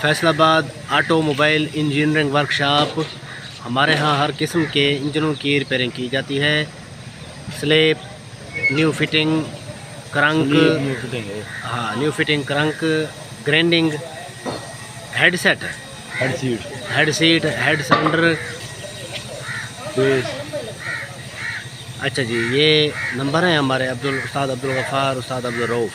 Faisalabad automobile engineering workshop. हमारे यहाँ हर किस्म के इंजनों की रिपेयरिंग की जाती है। स्लेप, न्यू फिटिंग, क्रंक, हाँ new fitting, crank, grinding, head seat, head cylinder. अच्छा जी, ये नंबर है हमारे उस्ताद अब्दुल गफ़ार, उस्ताद अब्दुल रऊफ़।